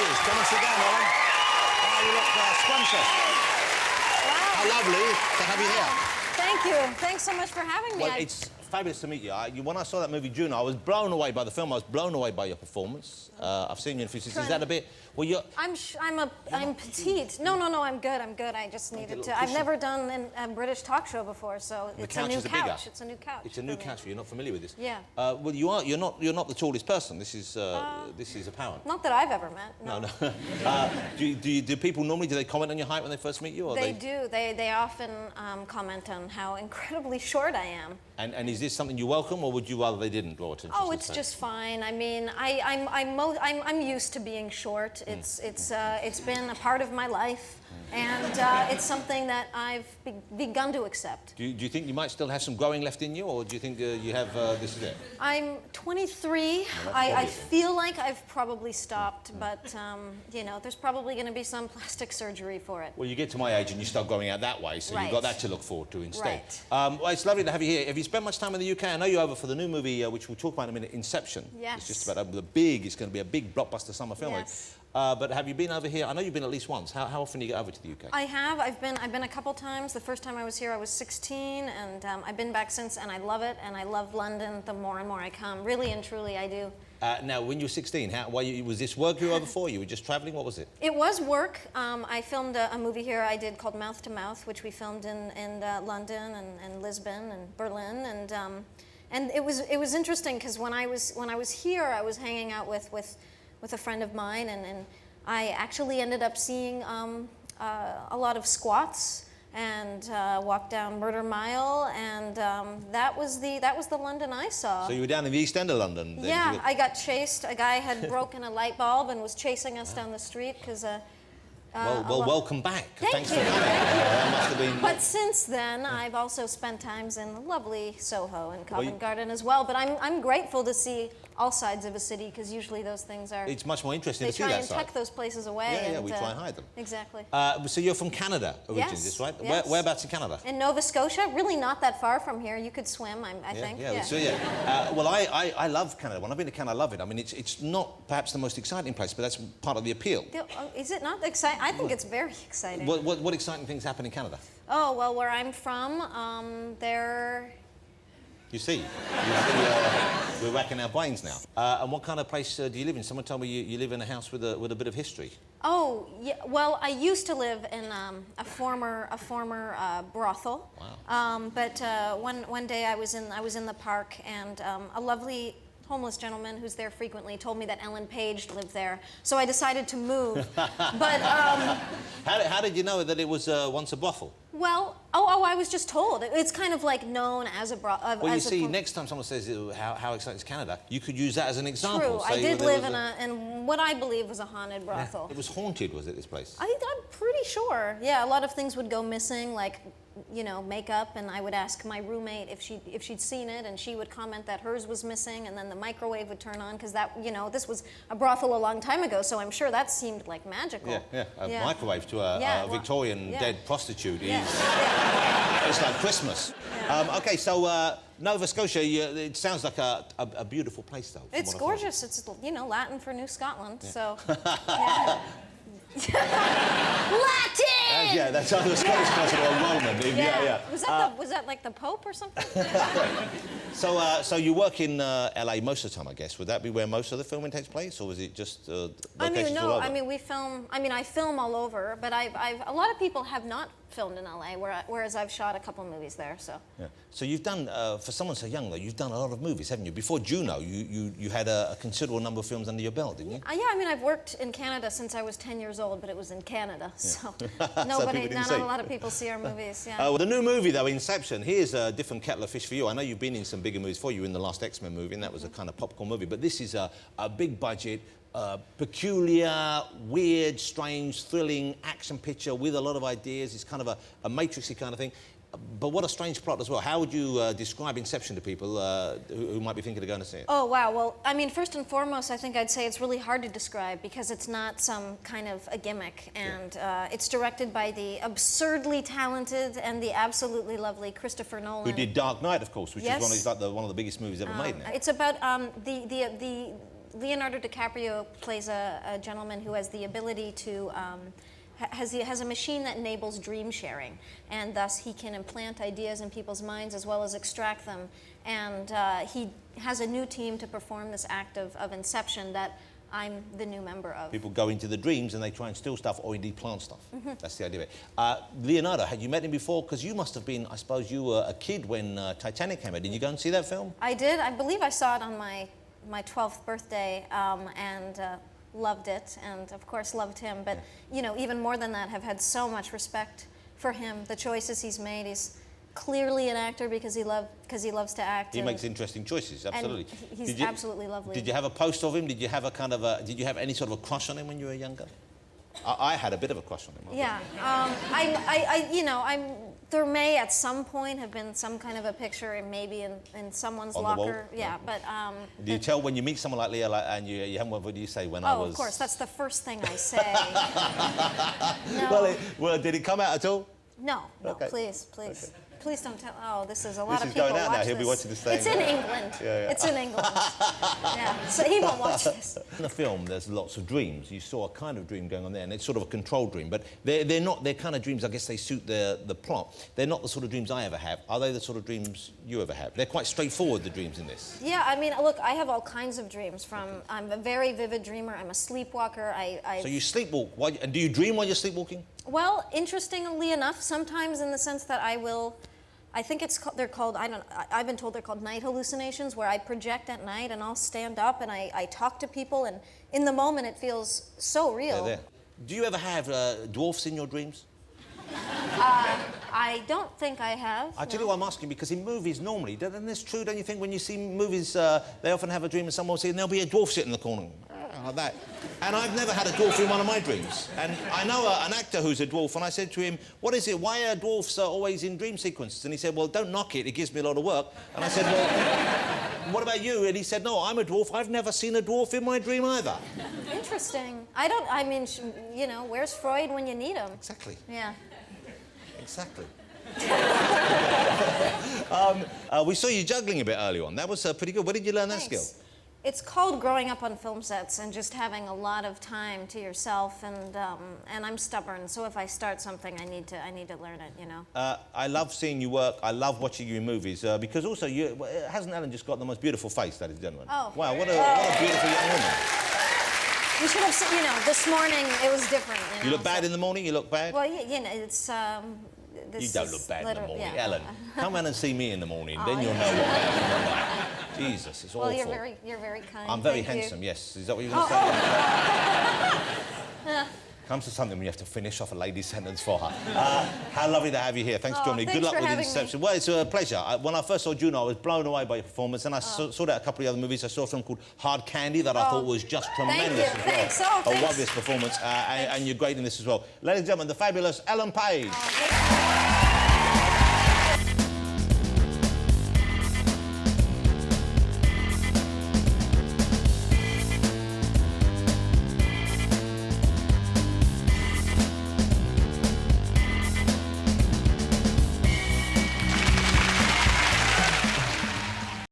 Cheers. Come and sit down, Ellen. Oh, you look scrumptious. Wow. How lovely to have you here. Thank you. Thanks so much for having me. Well, it's fabulous to meet you. When I saw that movie, Juno, I was blown away by the film. I was blown away by your performance. I've seen you in a few scenes. Is that a bit... Well, you're... I'm petite. No, I'm good. I just needed to... I've never done a British talk show before, so it's a new couch. It's a new couch. It's a new couch for you. You're not familiar with this. Yeah. Well, you are. You're not the tallest person. This is apparent. Not that I've ever met. No. Do people normally comment on your height when they first meet you? Or they do. They often comment on how incredibly short I am. And is this something you welcome, or would you rather they didn't draw attention? Oh, it's just fine. I mean, I'm used to being short. It's been a part of my life, and it's something that I've begun to accept. Do you think you might still have some growing left in you, or do you think you have this is it? I'm 23. I feel like I've probably stopped, but you know, there's probably going to be some plastic surgery for it. Well, you get to my age and you start growing out that way, so right. you've got that to look forward to instead. Right. Well, it's lovely to have you here. Have you spent much time in the UK? I know you're over for the new movie, which we'll talk about in a minute, Inception. Yes. It's just about it's going to be a big blockbuster summer film. Yes. But have you been over here? I know you've been at least once. How often do you get over to the UK? I have. I've been a couple times. The first time I was here, I was 16, and I've been back since, and I love it, and I love London the more and more I come. Really and truly, I do. Now, when you were 16, was this work you were over for? You were just travelling? What was it? It was work. I filmed a movie here I did called Mouth to Mouth, which we filmed in London and Lisbon and Berlin, and it was interesting because when I was here, I was hanging out with a friend of mine, and I actually ended up seeing a lot of squats and walked down Murder Mile, and that was the London I saw. So you were down in the East End of London then? Yeah, I got chased. A guy had broken a light bulb and was chasing us down the street because... welcome back. Thanks Thank you. for coming. That must have been... But since then, I've also spent times in lovely Soho and Covent Garden as well. But I'm grateful to see all sides of a city, because usually those things are... It's much more interesting to see that They side. try and tuck those places away. Yeah, we try and hide them. Exactly. So you're from Canada originally, is this right? Yes. Whereabouts in Canada? In Nova Scotia, really not that far from here. You could swim, I think. Well, I love Canada. When I've been to Canada, I love it. I mean, it's not perhaps the most exciting place, but that's part of the appeal. Is it not exciting? I think it's very exciting. What exciting things happen in Canada? Oh, well, where I'm from, there... You see, we're racking our brains now. And what kind of place do you live in? Someone told me you live in a house with a bit of history. Oh, yeah. Well, I used to live in a former brothel. Wow. But one day I was in the park, and a lovely homeless gentleman who's there frequently told me that Ellen Page lived there. So I decided to move. But how did you know that it was once a brothel? Well, I was just told. It's kind of like known as a brothel. Well, you see, next time someone says how exciting is Canada, you could use that as an example. True. I did live in what I believe was a haunted brothel. It was haunted, was it, this place? I'm pretty sure. Yeah, a lot of things would go missing, like, you know, makeup, and I would ask my roommate if she'd seen it, and she would comment that hers was missing, and then the microwave would turn on, because that, you know, this was a brothel a long time ago, so I'm sure that seemed like magical. Yeah. A microwave to a Victorian dead prostitute is... It's like Christmas. Yeah. Okay, so Nova Scotia, it sounds like a beautiful place, though. It's gorgeous. It's, you know, Latin for New Scotland, so... Latin! Yeah, that's either a Scottish person or a Roman. Yeah. Was that like the Pope or something? So you work in LA most of the time, I guess. Would that be where most of the filming takes place, or was it just locations all over? I mean, we film. I mean, I film all over, but a lot of people have not filmed in LA, whereas I've shot a couple movies there. So. Yeah. So you've done, for someone so young though, you've done a lot of movies, haven't you? Before Juno, you had a considerable number of films under your belt, didn't you? Yeah, I mean, I've worked in Canada since I was 10 years old, but it was in Canada, so not a lot of people see our movies. Yeah. Well, the new movie though, Inception. Here's a different kettle of fish for you. I know you've been in some bigger movies before. You were in the last X-Men movie, and that was a kind of popcorn movie. But this is a big budget, peculiar, weird, strange, thrilling action picture with a lot of ideas. It's kind of a Matrixy kind of thing. But what a strange plot as well. How would you describe Inception to people who might be thinking of going to see it? Oh, wow. Well, I mean, first and foremost, I think I'd say it's really hard to describe because it's not some kind of a gimmick. And it's directed by the absurdly talented and the absolutely lovely Christopher Nolan. Who did Dark Knight, of course, which is one of the biggest movies ever made now. It's about Leonardo DiCaprio plays a gentleman who has the ability to has a machine that enables dream sharing, and thus he can implant ideas in people's minds as well as extract them. And he has a new team to perform this act of Inception that I'm the new member of. People go into the dreams and they try and steal stuff or indeed plant stuff. That's the idea of it. Leonardo, had you met him before? Because you must have been, I suppose you were a kid when Titanic came out. Did you go and see that film? I did. I believe I saw it on my 12th birthday and loved it, and of course loved him. But, you know, even more than that, have had so much respect for him, the choices he's made. He's clearly an actor because he loves to act. He makes interesting choices, absolutely. And he's absolutely lovely. Did you have a post of him? Did you have a kind of did you have any sort of a crush on him when you were younger? I had a bit of a crush on him. Yeah, there may at some point have been some kind of a picture, maybe in someo's on locker. Yeah, but. Do you tell when you meet someone like Leo and you haven't? What do you say when I was? Oh, of course, that's the first thing I say. No. Well, did it come out at all? No, Okay. Please. Okay. Please don't tell. Oh, this is a lot This of is people going out now. watch He'll be this. watching this thing. It's in England. Yeah. It's in England. Yeah, so he won't watch this. In the film, there's lots of dreams. You saw a kind of dream going on there, and it's sort of a controlled dream. But they're not. They're kind of dreams. I guess they suit the plot. They're not the sort of dreams I ever have. Are they the sort of dreams you ever have? They're quite straightforward. The dreams in this. Yeah, I mean, look, I have all kinds of dreams. I'm a very vivid dreamer. I'm a sleepwalker. So you sleepwalk. And do you dream while you're sleepwalking? Well, interestingly enough, sometimes in the sense that I think they're called, I've been told they're called night hallucinations, where I project at night and I'll stand up and I talk to people, and in the moment it feels so real. They're there. Do you ever have dwarfs in your dreams? I don't think I have. I tell you why I'm asking, because in movies normally, isn't this true, don't you think, when you see movies, they often have a dream and someone will say, and there'll be a dwarf sitting in the corner, like that. And I've never had a dwarf in one of my dreams. And I know an actor who's a dwarf, and I said to him, what is it, why are dwarfs always in dream sequences? And he said, well, don't knock it, it gives me a lot of work. And I said, well, what about you? And he said, no, I'm a dwarf, I've never seen a dwarf in my dream either. Interesting. You know, where's Freud when you need him? Exactly. Yeah. Exactly. We saw you juggling a bit early on. That was pretty good. Where did you learn that skill? It's called growing up on film sets and just having a lot of time to yourself, and I'm stubborn, so if I start something, I need to learn it, you know. I love seeing you work. I love watching you in movies because also hasn't Ellen just got the most beautiful face, ladies and gentlemen? Oh. Wow, what a beautiful young woman. You should have seen, you know, this morning it was different. You look bad in the morning. You look bad. Well, you know, it's. You don't look bad in the morning, yeah. Ellen. Come in and see me in the morning, then you'll know what bad you look like. Jesus, it's awful. Well, you're very kind. I'm very Thank handsome. You. Yes. Is that what you're going to say? Comes to something when you have to finish off a lady's sentence for her. How lovely to have you here. Thanks for joining me. Good luck with Inception. Well, it's a pleasure. When I first saw Juno, I was blown away by your performance, and I saw that a couple of other movies. I saw a film called Hard Candy that I thought was just tremendous as well. Thanks. A wondrous performance, and you're great in this as well. Ladies and gentlemen, the fabulous Ellen Page.